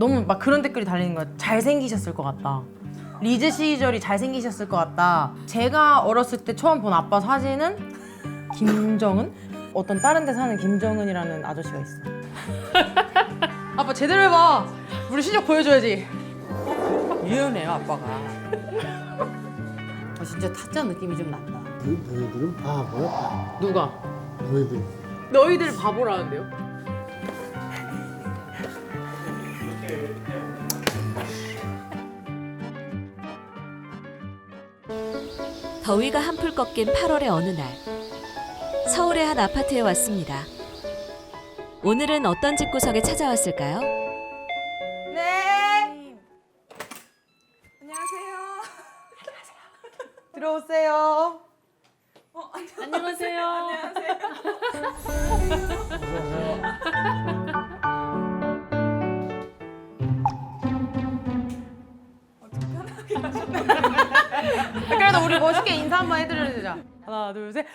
너무 막 그런 댓글이 달리는 거야. 잘생기셨을 것 같다. 리즈 시절이 잘생기셨을 것 같다. 제가 어렸을 때 처음 본 아빠 사진은 김정은? 어떤 다른 데 사는 김정은이라는 아저씨가 있어. 아빠 제대로 해봐. 우리 실력 보여줘야지. 유연해요 아빠가. 진짜 타짜 느낌이 좀 난다. 너희들은 바보야. 누가? 너희들. 너희들 바보라는데요? 더위가 한풀 꺾인 8월의 어느 날 서울의 한 아파트에 왔습니다. 오늘은 어떤 집구석에 찾아왔을까요? 네. 안녕하세요. 들어오세요. 안녕하세요. 안녕하세요. 그래도 우리 멋있게 인사 한번 해드려야 되자. 하나, 둘, 셋.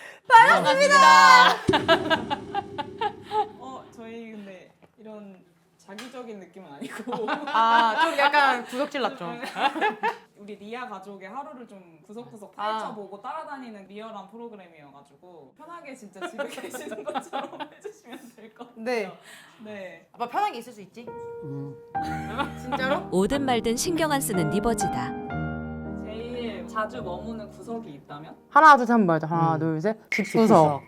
저희 근데 이런 자기적인 느낌은 아니고 아, 좀 약간 구석질 났죠. 우리 리아 가족의 하루를 좀 구석구석 파헤쳐보고 따라다니는 리얼한 프로그램이어가지고 편하게 진짜 집에 계시는 것처럼 해주시면 될 것 같아요. 네. 네. 아빠 편하게 있을 수 있지? 진짜로? 오든 말든 신경 안 쓰는 니버지다. 제일 자주 머무는 구석이 있다면? 하나, 둘, 셋 한번 말자. 하나, 둘, 셋. 집구석.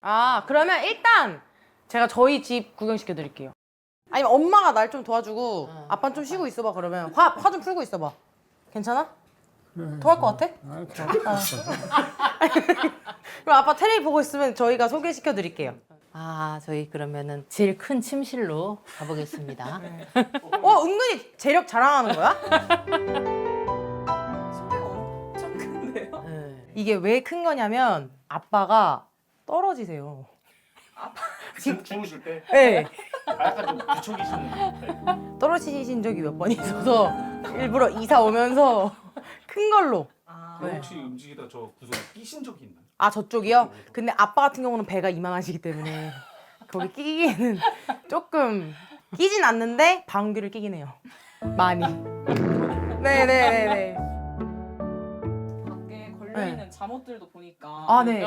아, 그러면 일단 제가 저희 집 구경시켜 드릴게요. 아니면 엄마가 날 좀 도와주고 아빠는 좀 쉬고 있어봐. 그러면 화 좀 풀고 있어봐. 괜찮아? 토할 것 같아? 그럼 아빠 텔레비 보고 있으면 저희가 소개시켜 드릴게요. 아 저희 그러면은 제일 큰 침실로 가보겠습니다. 은근히 재력 자랑하는 거야? 소리가 엄청 큰데요? 네. 이게 왜 큰 거냐면 아빠가 떨어지세요. 주무실 때 네. 약간 좀 부추기시는. 떨어지신 적이 몇 번 있어서 일부러 이사 오면서 큰 걸로. 그럼 혹시 움직이다 저 구석에 끼신 적이 있나요? 아, 저쪽이요? 근데 아빠 같은 경우는 배가 이만하시기 때문에 거기 끼기에는 조금 끼진 않는데 방귀를 끼긴 해요. 많이. 네네네네. 밖에 걸려있는 잠옷들도 보니까 아, 네.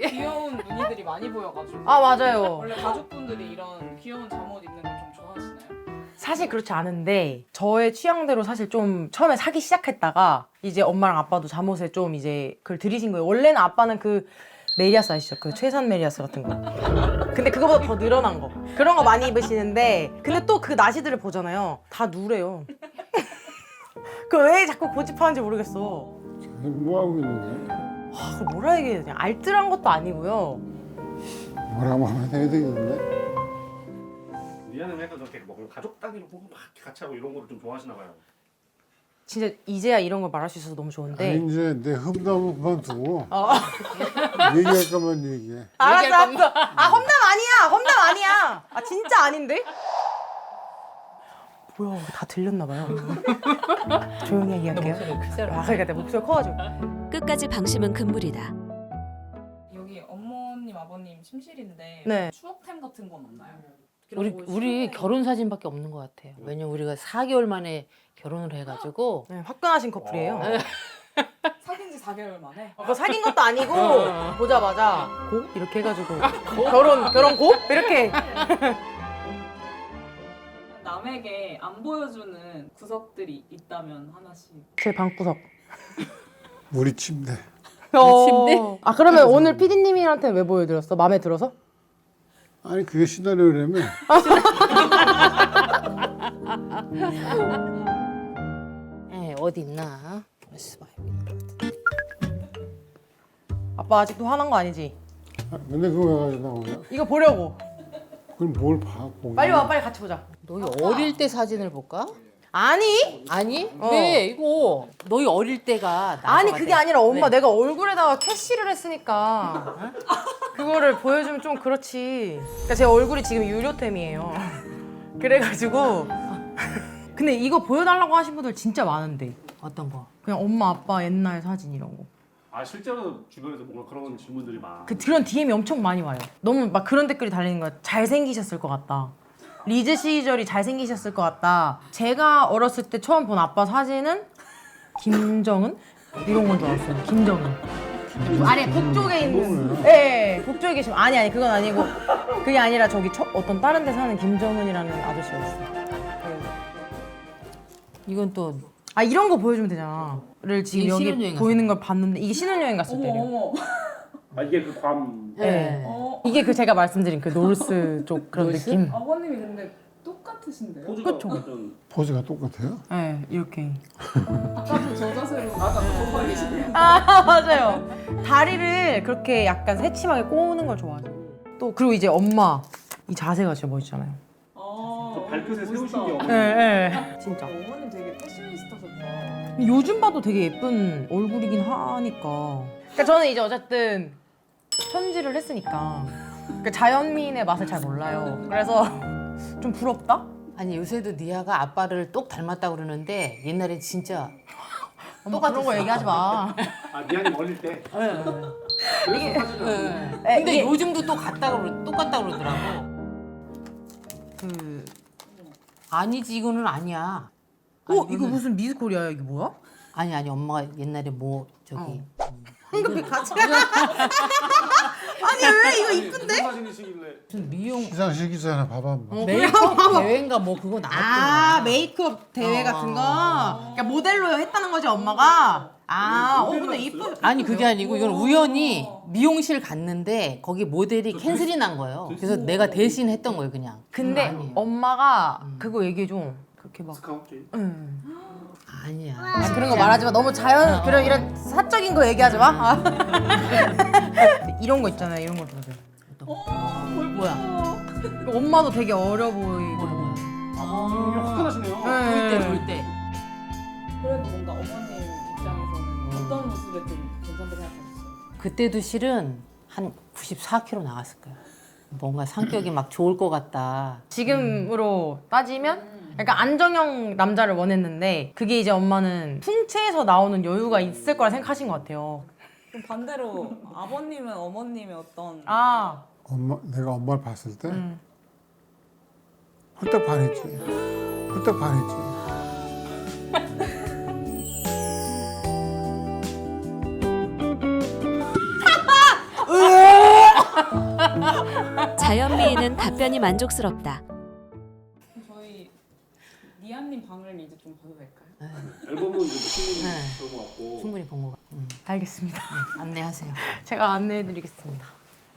귀여운 무늬들이 많이 보여가지고 아, 맞아요. 원래 가족분들이 이런 귀여운 잠옷 입는 걸 좀 좋아하시나요? 사실 그렇지 않은데 저의 취향대로 사실 좀 처음에 사기 시작했다가 이제 엄마랑 아빠도 잠옷에 좀 이제 그걸 들이신 거예요. 원래는 아빠는 그 메리아스 아시죠? 그 최산 메리아스 같은 거. 근데 그거보다 더 늘어난 거. 그런 거 많이 입으시는데 근데 또 그 나시들을 보잖아요. 다 누래요. 그 왜 자꾸 고집하는지 모르겠어. 뭐 하고 있는 거야? 아, 그걸 뭐라 얘기해야 되냐. 알뜰한 것도 아니고요. 뭐라고 하면 해야 되겠는데? 리아는 약간 그렇게 뭐 가족 단위로 보고 막 같이 하고 이런 거를 좀 좋아하시나 봐요. 진짜 이제야 이런 걸 말할 수 있어서 너무 좋은데. 아니, 이제 내 험담은 그만두고 얘기할 거면 얘기해. 알았어. 아, 험담 아니야. 험담 아니야. 아, 진짜 아닌데? 뭐야, 다 들렸나 봐요. 조용히 얘기할게요. 아, 그러니까 내 목소리 커가지고. 끝까지 방심은 금물이다. 여기 어머님 아버님 침실인데 네. 추억템 같은 건 없나요? 우리 결혼 사진밖에 없는 것 같아요. 왜냐면 우리가 4개월 만에 결혼을 해가지고 네, 화끈하신 커플이에요. 사귄 지 4개월 만에 뭐 사귄 것도 아니고 보자마자 고 이렇게 해가지고 결혼 고 이렇게. 남에게 안 보여주는 구석들이 있다면 하나씩. 제 방구석. 우리 침대. 침대? 아, 그러면 오늘 PD님한테 왜 보여드렸어? 마음에 들어서? 아니 그게 시나리오라며. 네, 어디 있나? 아빠 아직도 화난 거 아니지? 근데 그거 왜 가지고 나온 거야? 이거 보려고. 그럼 뭘 봐? 보기. 빨리 와, 빨리 같이 보자. 너희 어릴 때 사진을 볼까? 아니? 아니? 왜 이거 너희 어릴 때가 나서 아니, 그게 같아. 아니라 엄마 왜? 내가 얼굴에다가 캐시를 했으니까 그거를 보여주면 좀 그렇지. 그러니까 제 얼굴이 지금 유료템이에요. 그래가지고 근데 이거 보여달라고 하신 분들 진짜 많은데 어떤 거? 그냥 엄마 아빠 옛날 사진 이런 거. 아 실제로 주변에서 뭔가 그런 질문들이 많아. 그런 DM이 엄청 많이 와요. 너무 막 그런 댓글이 달리는 거야. 잘생기셨을 것 같다. 리즈 시절이 잘생기셨을 것 같다. 제가 어렸을 때 처음 본 아빠 사진은 김정은? 이런 건 줄 알았어요. 김정은. 아니 북쪽에 있는 예, 북쪽에 계시면 아니 그건 아니고 그게 아니라 저기 어떤 다른 데 사는 김정은이라는 아저씨가 있어요. 이건 또 아 이런 거 보여주면 되잖아.를 지금 이게 여기 신혼여행 갔을 보이는 걸 봤는데 이게 신혼여행 갔을 어머 때래요. 어머. 아 이게 그 괌. 네. 어. 이게 그 제가 말씀드린 그 노르스 쪽 그런 노르스? 느낌. 아버님이 근데 똑같으신데요? 포즈가 그쵸. 완전 포즈가 똑같아요? 네, 이렇게. 아까도 저 자세로 아까 또 계시네요. 아 맞아요. 다리를 그렇게 약간 새침하게 꼬는 걸 좋아하죠. 또 그리고 이제 엄마 이 자세가 진짜 멋있잖아요. 저 발끝에 세우신 게 어머니. 네. 진짜. 어머님 되게 패셔니스타셨다. 근데 요즘 봐도 되게 예쁜 얼굴이긴 하니까. 그러니까 저는 이제 어쨌든 편지를 했으니까 그러니까 자연미인의 맛을 잘 몰라요. 그래서 좀 부럽다? 아니 요새도 니아가 아빠를 똑 닮았다고 그러는데 옛날에 진짜 엄마 그런 거 얘기하지 마. 아 미안이 어릴 때. 이게 근데 이게- 요즘도 똑같다고 그러더라고. 그 아니지 이거는 아니야. 이거 무슨 미스코리아야 이게 뭐야? 아니 엄마가 옛날에 뭐 저기 황급히 같이. 아니 왜 이거 이쁜데? 무슨 사진이시길래? 무슨 미용 시상식이잖아, 봐봐. 메이크업 대회인가 뭐 그거 나왔더라. 아 메이크업 대회 같은 거. 그러니까 모델로 했다는 거지 엄마가. 근데 이쁘. 아니 그게 아니고 이건 우연히 미용실 갔는데 거기 모델이 캔슬이 난 거예요. 그래서 내가 대신 했던 거예요 그냥. 근데 아니에요. 엄마가 그거 얘기해줘. 그렇게 막. 스카우트. 응. 아니야. 그런 거 말하지 마. 너무 자연 그런 이런 사적인 거 얘기하지 마. 이런 거 있잖아요. 이런 거 보세요. 뭐야? 엄마도 되게 어려 보이고. 화끈하시네요. 볼 때. 그래도 뭔가 어머님 입장에서는 어떤 모습에 좀 괜찮다고 생각하셨어요? 그때도 실은 한 94kg 나왔을 거야. 뭔가 성격이 막 좋을 것 같다. 지금으로 따지면 약간 안정형 남자를 원했는데 그게 이제 엄마는 풍채에서 나오는 여유가 있을 거라 생각하신 것 같아요. 그럼 반대로 아버님은 어머님의 어떤 내가 엄마를 봤을 때 홀딱 반했지. 홀딱 반했지. 자연미인은 답변이 만족스럽다. 저희 니아님 방을 이제 좀 봐도 될까요? 앨범은 이제 충분히 네. 그런 것 같고. 충분히 본 거. 알겠습니다. 안내하세요. 제가 안내해드리겠습니다.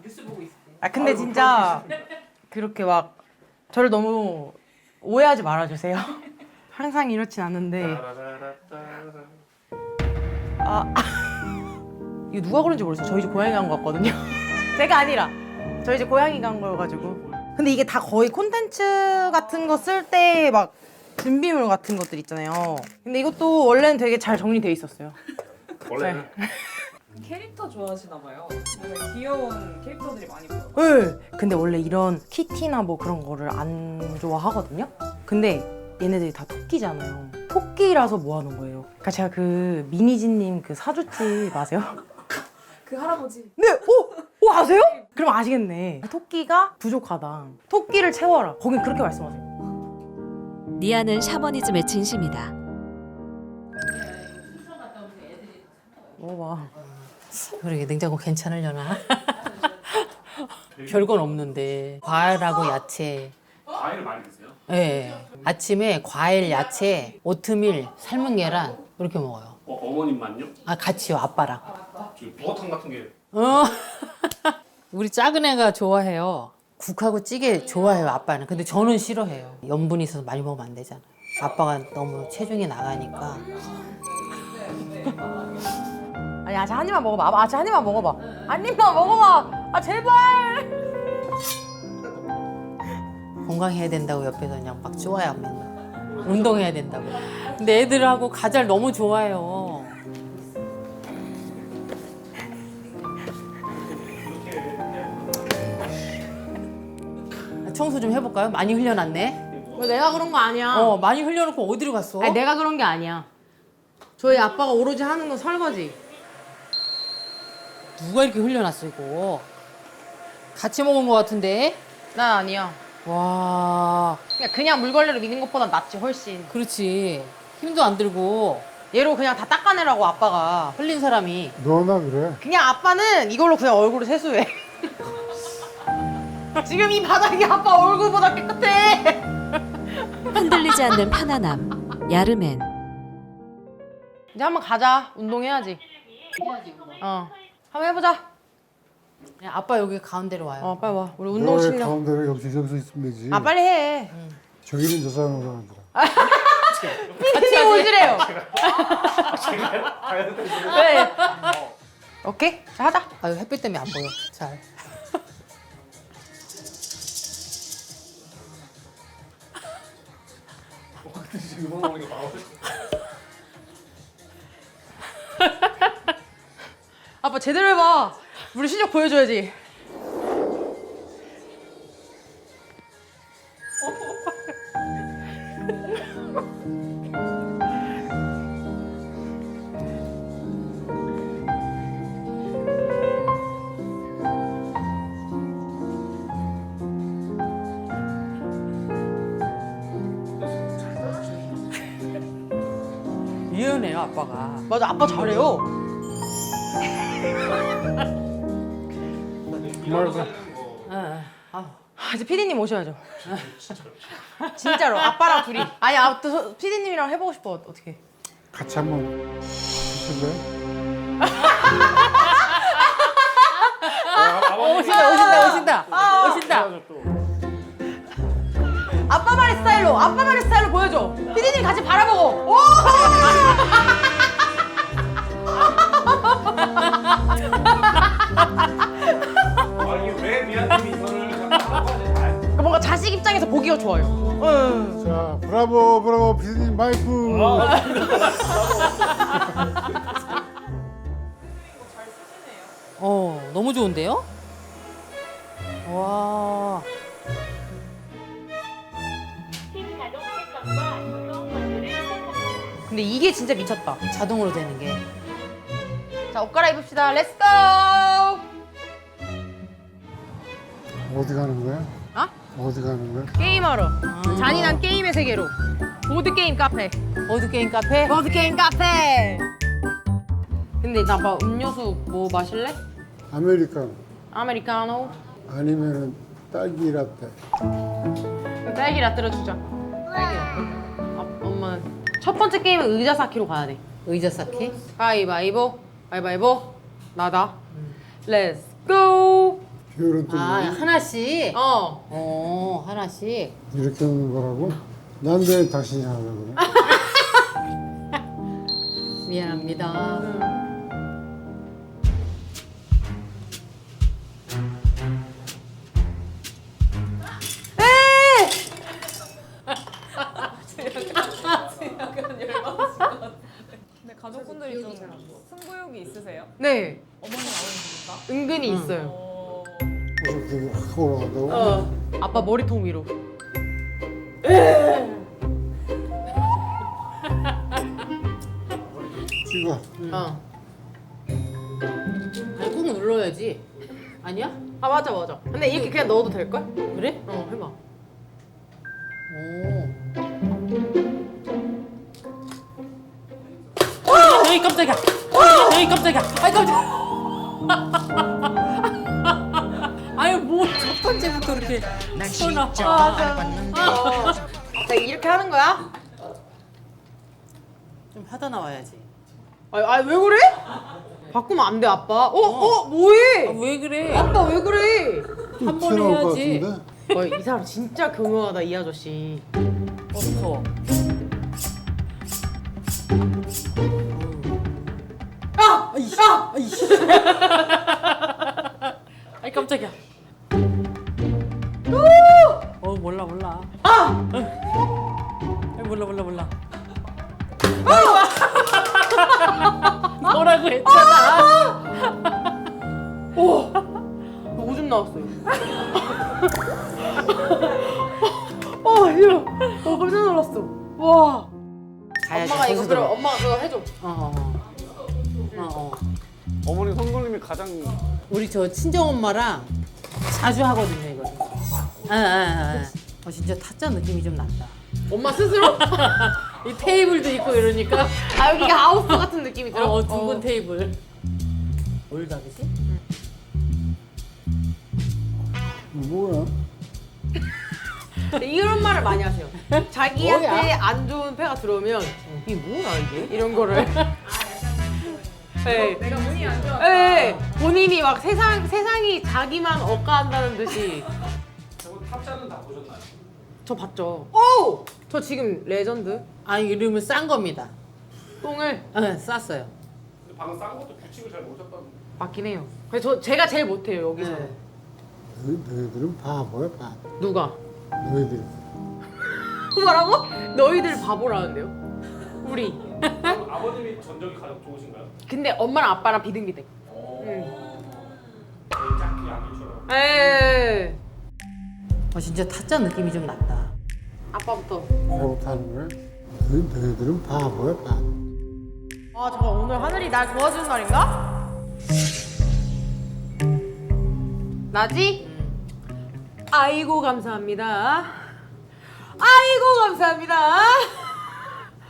뉴스 보고 있어요. 근데 진짜 그렇게 막 저를 너무 오해하지 말아주세요. 항상 이렇진 않은데 이거 누가 그런지 모르겠어요. 저희 집 고양이 간 거 같거든요. 제가 아니라 저희 집 고양이 간 거여가지고. 근데 이게 다 거의 콘텐츠 같은 거 쓸 때 막 준비물 같은 것들 있잖아요. 근데 이것도 원래는 되게 잘 정리돼 있었어요. 원래는 캐릭터 좋아하시나 봐요. 되게 귀여운 캐릭터들이 많이 보여요. 네. 근데 원래 이런 키티나 뭐 그런 거를 안 좋아하거든요. 근데 얘네들이 다 토끼잖아요. 토끼라서 모아놓은 거예요. 그러니까 제가 그 미니지님 그 사주집 아세요? 그 할아버지. 네, 오 아세요? 그럼 아시겠네. 토끼가 부족하다. 토끼를 채워라. 거긴 그렇게 말씀하세요. 니아는 샤머니즘의 진심이다. 먹어봐. 그러게 냉장고 괜찮으려나? 별건 없는데 과일하고 야채. 과일을 많이 드세요? 네. 아침에 과일, 야채, 오트밀, 삶은 계란 이렇게 먹어요. 어머님만요? 같이요 아빠랑. 저 버거탕 같은 게 우리 작은 애가 좋아해요. 국하고 찌개 좋아해요 아빠는. 근데 저는 싫어해요. 염분이 있어서 많이 먹으면 안 되잖아요. 아빠가 너무 체중이 나가니까. 아니 아직 한 입만 먹어봐. 아직 한 입만 먹어봐. 한 입만 먹어봐. 아 제발. 건강해야 된다고 옆에서 그냥 막 좋아요 맨날. 운동해야 된다고. 근데 애들하고 과자를 너무 좋아해요. 청소 좀 해볼까요? 많이 흘려놨네. 왜 내가 그런 거 아니야. 많이 흘려놓고 어디로 갔어? 아니 내가 그런 게 아니야. 저희 아빠가 오로지 하는 건 설거지. 누가 이렇게 흘려놨어 이거? 같이 먹은 것 같은데? 난 아니야. 와, 그냥 물걸레로 미는 것보다 낫지 훨씬. 그렇지. 힘도 안 들고 얘로 그냥 다 닦아내라고 아빠가. 흘린 사람이. 너나 그래. 그냥 아빠는 이걸로 그냥 얼굴을 세수해. 지금 이 바닥이 아빠 얼굴보다 깨끗해. 흔들리지 않는 편안함. 야르멘. 이제 한번 가자. 운동해야지. 한번 해보자. 그냥 아빠 여기 가운데로 와요. 빨리 와. 우리 운동 너의 실력. 가운데로 여기서 있으면 되지. 빨리 해. 저기는 저 사람으로 하더라. 피디님 오시래요. 네. 오케이. 자, 하자. 아유, 햇빛 때문에 안 보여. 잘. 지금 음악 나오는 거 봐봐. 아빠 제대로 해봐. 우리 실력 보여줘야지. 유연해요, 아빠가. 맞아, 아빠 잘해요. 그만하자. 이제 피디님 오셔야죠. 진짜로 아빠랑 둘이. 아니, 또 피디님이랑 해보고 싶어. 어떻게? 같이 한번 해줄래? 오신다. 아빠만의 스타일로 보여줘. 피디님 같이 바라보고. 오! 아 이게 왜 미아님이 이거를 자꾸 하고 하지? 뭔가 자식 입장에서 보기가 좋아요. 응. 자, 브라보, 피디님 마이크. 너무 좋은데요? 와. 근데 이게 진짜 미쳤다. 자동으로 되는 게. 자, 옷 갈아입읍시다. 렛츠고! 어디 가는 거야? 어디 가는 거야? 게임하러. 잔인한 게임의 세계로. 보드게임 카페. 보드게임 카페? 보드게임 카페! 근데 나 아빠 음료수 뭐 마실래? 아메리카노 아메리카노? 아니면은 딸기 라떼. 딸기 라떼로 주자. 딸기 라떼. 엄마는 첫 번째 게임은 의자 쌓기로 가야 돼. 의자 쌓기? 가위바위보. 가위바위보. 나다. 렛츠 고! 비율은 또 아, 뭐야? 하나씩? 하나씩. 이렇게 하는 거라고? 난 왜 당신이 하려고 그래? 미안합니다. 근데 가족분들이 좀 승부욕이 있으세요? 네. 어머니 아버님입니까? 은근히 있어요. 되게 확 올라간다고? 아빠 머리통 위로. 찍어. 아니, 꾹 눌러야지. 아니야? 아, 맞아. 근데 이렇게 그냥 넣어도 될걸? 그래? 해봐. 에이, 깜짝이야. 에이, 깜짝이야. 아이, 깜짝이야. 아유, 뭐, 첫 번째부터 이렇게 쏘나. 자, 이렇게 하는 거야? 좀 하다 나와야지. 왜 그래? 바꾸면 안 돼, 아빠. 뭐해? 왜 그래? 아빠 왜 그래? 한 번에 튀어나올 것 해야지. 같은데? 이 사람 진짜 교묘하다, 이 아저씨. 무서워. 아이, 깜짝이야. 몰라. 몰라. 뭐라고 했잖아. 오줌 나왔어요. 깜짝 놀랐어. 와. 가야지, 엄마가 이거 거기서 그럼 들어. 엄마가 그거 해줘. 어머니 손놀림이 가장 우리 저 친정 엄마랑 자주 하거든요, 이거. 진짜 타짜 느낌이 좀 난다. 엄마 스스로? 이 테이블도 있고 이러니까. 아 여기가 하우스 같은 느낌이 들어? 둥근 테이블. 뭘 다르지? 뭐야? 이런 말을 많이 하세요. 자기한테 뭐야? 안 좋은 패가 들어오면 이게 뭐야 이게? 이런 거를. 네. 내가 운이 안 좋아. 네. 본인이 막 세상이 자기만 억까한다는 듯이. 저거 탑자는 다 보셨나요? 저 봤죠. 오! 저 지금 레전드. 이름을 싼 겁니다. 똥을 쌌어요. 근데 방금 싼 것도 규칙을 잘 모르셨다는. 맞긴 해요. 그래서 제가 제일 못해요 여기서. 네. 너희들은 바보야 바보. 누가? 너희들. 뭐라고? 너희들 바보라는데요? 우리. 아버님이 전적이 가장 좋으신가요? 근데 엄마랑 아빠랑 비등비등. 거의 짝기 아기처럼. 에이. 진짜 타짜 느낌이 좀 난다. 아빠부터. 잘못하는 거야? 너희들은 바보야 바보. 아 잠깐 오늘 하늘이 날 도와주는 날인가? 나지? 아이고 감사합니다. 아이고 감사합니다.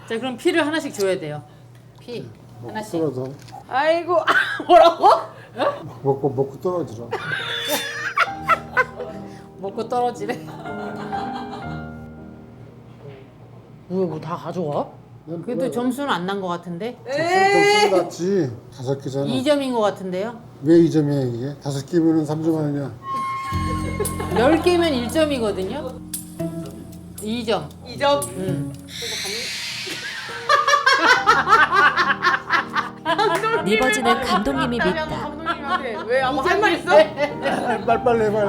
자, 그럼 피를 하나씩 줘야 돼요. 피 하나씩. 떨어져. 아이고 뭐라고? 먹고 떨어지라. 먹고 떨어지래. 뭐야 뭐 다 가져와? 그래도 점수는 안 난 것 같은데? 점수 났지. 5개잖아. 2점인 것 같은데요? 왜 2점이야 이게? 5개면은 3점 아니냐? 10개면 1점이거든요? 2점. 2점. 리버지는 감독님이 믿다. 감독님한테 왜 아무 할 말 있어? 빨리 해 빨리.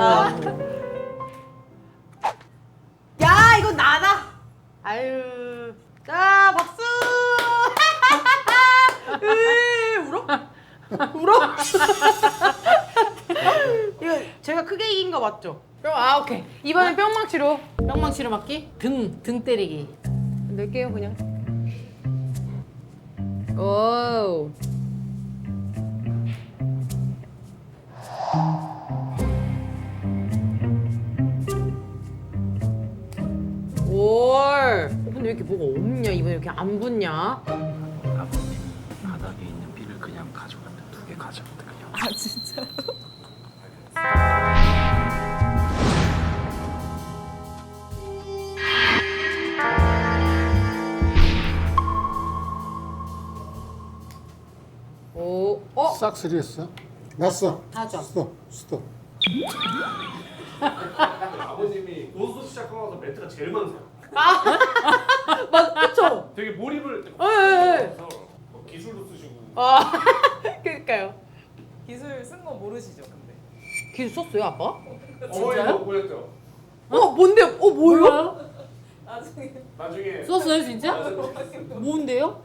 야 이건 나다. 아유. 자 박수. 울어? 울어? 이거 제가 크게 이긴 거 맞죠? 오케이. 이번엔 뿅망치로 뿅망치로 맞기? 등 때리기. 낼게요 그냥. 오. 올. 근데 왜 이렇게 뭐가 없냐? 이번에 이렇게 안 붙냐? 아버님 바닥에 있는 비를 그냥 가져가면 2개 가져가면 그냥. 아 진짜. 오. 싹쓸이 했어. 났어. 4점. 스톱. 아버님이 고수 시작하고 나서 멘트가 제일 많으세요. 맞 그쵸? 되게 몰입을 예. 해서 뭐 기술도 쓰시고. 아 그러니까요. 기술 쓴 거 모르시죠 근데? 기술 썼어요 아빠? 어머니도 보였죠. 뭔데요? 뭐예요? 나중에 나중에 썼어요 진짜? 뭔데요?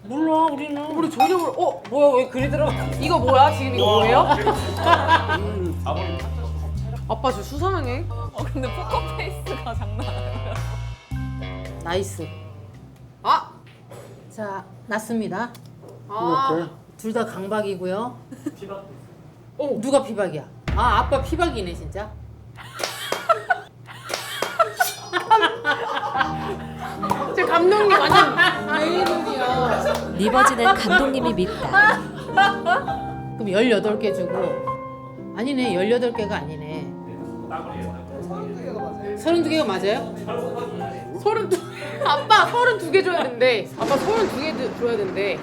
몰라 우리는. 우리 전혀 몰라. 뭐야 왜 글이 들어가? 이거 뭐야? 지금 이거 뭐예요? 아버님 탑자 아빠 저 수상하네. 근데 포커페이스가 장난 아니야. 나이스. 아. 자, 났습니다. 그럴까요? 둘 다 강박이고요. 피박. 누가 피박이야? 아빠 피박이네 진짜. 제 감독님 완전 메인이야. 리버지는 감독님이 믿다. 그럼 18개 주고. 아니네, 18개가 아니네. 따블이에요. 32개가 맞아요? 32. 아빠 32개 줘야 된대. 아빠 32개 줘야 된대.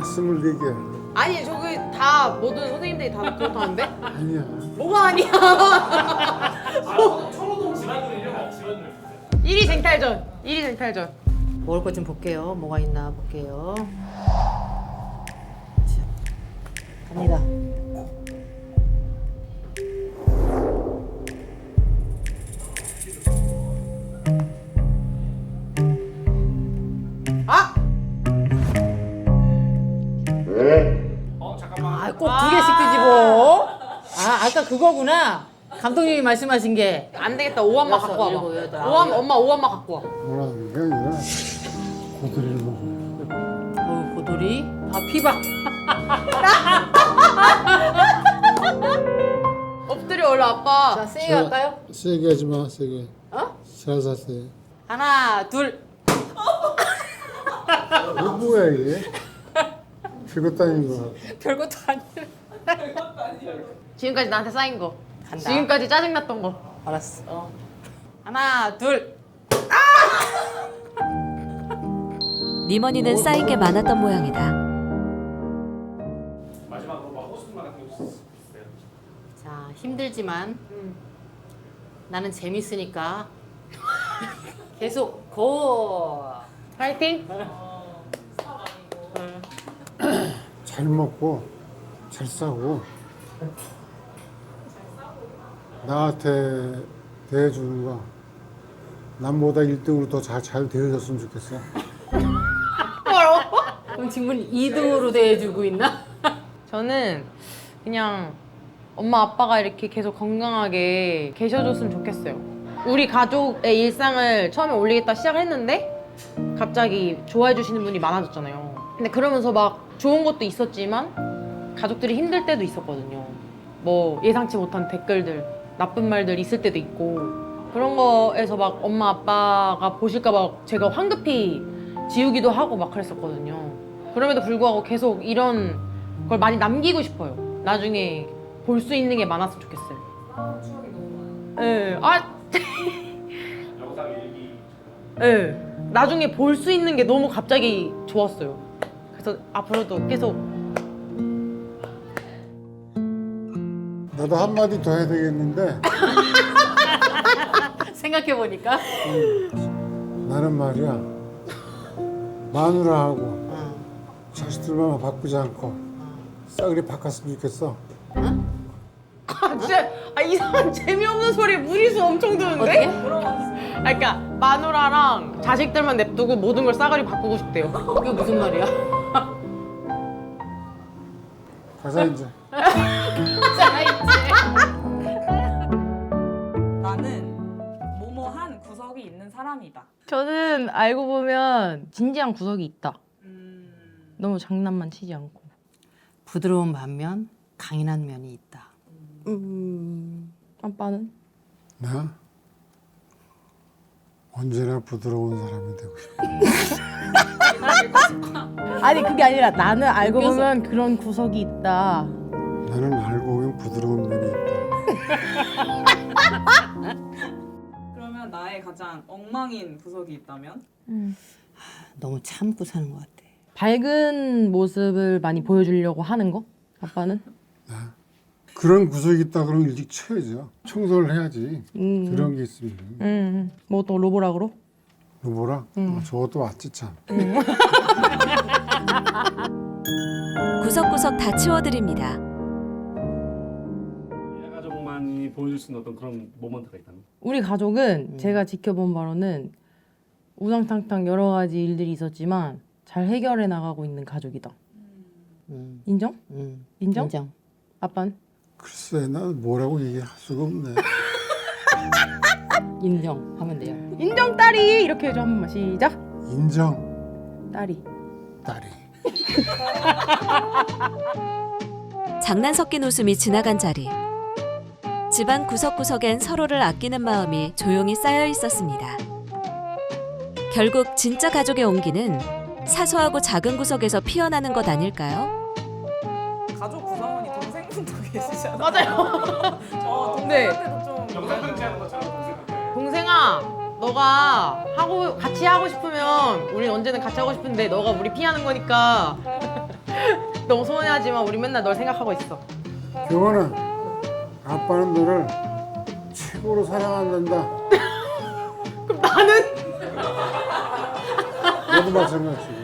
24개. 아니 저기 다 모든 선생님들이 다 그렇다는데? 아니야. 뭐가 아니야? 청호동 집안들이요. 집안들. 1위 쟁탈전. 1위 쟁탈전. 먹을 것 좀 볼게요. 뭐가 있나 볼게요. 자, 갑니다. 아! 잠깐만. 꼭 2개씩 뒤집어. 아까 그거구나. 감독님이 말씀하신 게. 안 되겠다. 5원만 여섯, 갖고 와봐. 일곱, 여덟, 5원 엄마 5원만 갖고 와. 뭐라는 게 아니라 고드리를 먹어. 고돌이. 피박. 엎드려 얼른 아빠. 자, 세게 할까요? 세게 하지 마, 세게. 어? 살살. 하나, 둘. 이거 뭐야 이게? 별것도 아닌 거. 별것도 아니야. 지금까지 나한테 쌓인 거. 간다. 지금까지 짜증났던 거. 알았어. 하나, 둘. 니머니는 쌓인 게 많았던 모양이다. 마지막으로 막 하고 싶은 말 같은 거 있어요? 자, 힘들지만 나는 재밌으니까 계속 고. 파이팅. 잘 먹고 잘 싸고 나한테 대해주는 거 남보다 1등으로 더 잘 대해줬으면 좋겠어. 그럼 지금 2등으로 대해주고 있나? 저는 그냥 엄마 아빠가 이렇게 계속 건강하게 계셔줬으면 좋겠어요. 우리 가족의 일상을 처음에 올리겠다 시작했는데 갑자기 좋아해 주시는 분이 많아졌잖아요. 근데 그러면서 막 좋은 것도 있었지만 가족들이 힘들 때도 있었거든요. 뭐 예상치 못한 댓글들, 나쁜 말들 있을 때도 있고 그런 거에서 막 엄마 아빠가 보실까 봐 제가 황급히 지우기도 하고 막 그랬었거든요. 그럼에도 불구하고 계속 이런 걸 많이 남기고 싶어요. 나중에 볼 수 있는 게 많았으면 좋겠어요. 추억이 너무 많아요. 네. 영상 일기. 네. 나중에 볼 수 있는 게 너무 갑자기 좋았어요. 그래서 앞으로도 계속 나도 한마디 더 해야 되겠는데 생각해보니까. 나는 말이야 마누라하고 어. 자식들만 바꾸지 않고 싸그리 바꿨으면 좋겠어. 진짜 이상한 재미없는 소리 무리수 엄청 드는데? 어떻게? 그러니까 마누라랑 자식들만 냅두고 모든 걸 싸그리 바꾸고 싶대요. 그게 무슨 말이야? 가자 이제. 자, 이제. 나는 뭐뭐한 구석이 있는 사람이다. 저는 알고 보면 진지한 구석이 있다. 너무 장난만 치지 않고. 부드러운 반면 강인한 면이 있다. 아빠는? 나 언제나 부드러운 사람이 되고 싶어. 아니 그게 아니라 나는 알고 웃겨서. 보면 그런 구석이 있다. 나는 알고 보면 부드러운 면이 있다. 그러면 나의 가장 엉망인 구석이 있다면? 너무 참고 사는 것 같아. 밝은 모습을 많이 보여주려고 하는 거? 아빠는? 그런 구석이 있다 그러면 일찍 쳐야죠. 청소를 해야지. 그런 게 있으면. 뭐 또 로보락으로? 뭐라? 저것도 왔지 참. 구석구석 다 치워드립니다. 이해 가족만이 보여줄 수 있는 어떤 그런 모먼트가 있다면? 우리 가족은 제가 지켜본 바로는 우당탕탕 여러 가지 일들이 있었지만 잘 해결해 나가고 있는 가족이다. 인정? 인정? 인정. 아빠는? 글쎄 난 뭐라고 얘기할 수가 없네. 인정하면 돼요. 인정 딸이 이렇게 해줘 한 번만 시작. 인정 딸이. 딸이. 장난 섞인 웃음이 지나간 자리. 집안 구석구석엔 서로를 아끼는 마음이 조용히 쌓여 있었습니다. 결국 진짜 가족의 온기는 사소하고 작은 구석에서 피어나는 것 아닐까요? 가족 구성원이 동생분도 계시잖아요. 맞아요. 네. 동생한테도 좀 영상 편지하는 것처럼 동생한테. 동생아, 너가 같이 하고 싶으면 우리 언제든 같이 하고 싶은데 너가 우리 피하는 거니까 너무 서운해하지만 우리 맨날 널 생각하고 있어. 경원아, 아빠는 너를 최고로 사랑한단다. 그럼 나는? 너도 마찬가지고.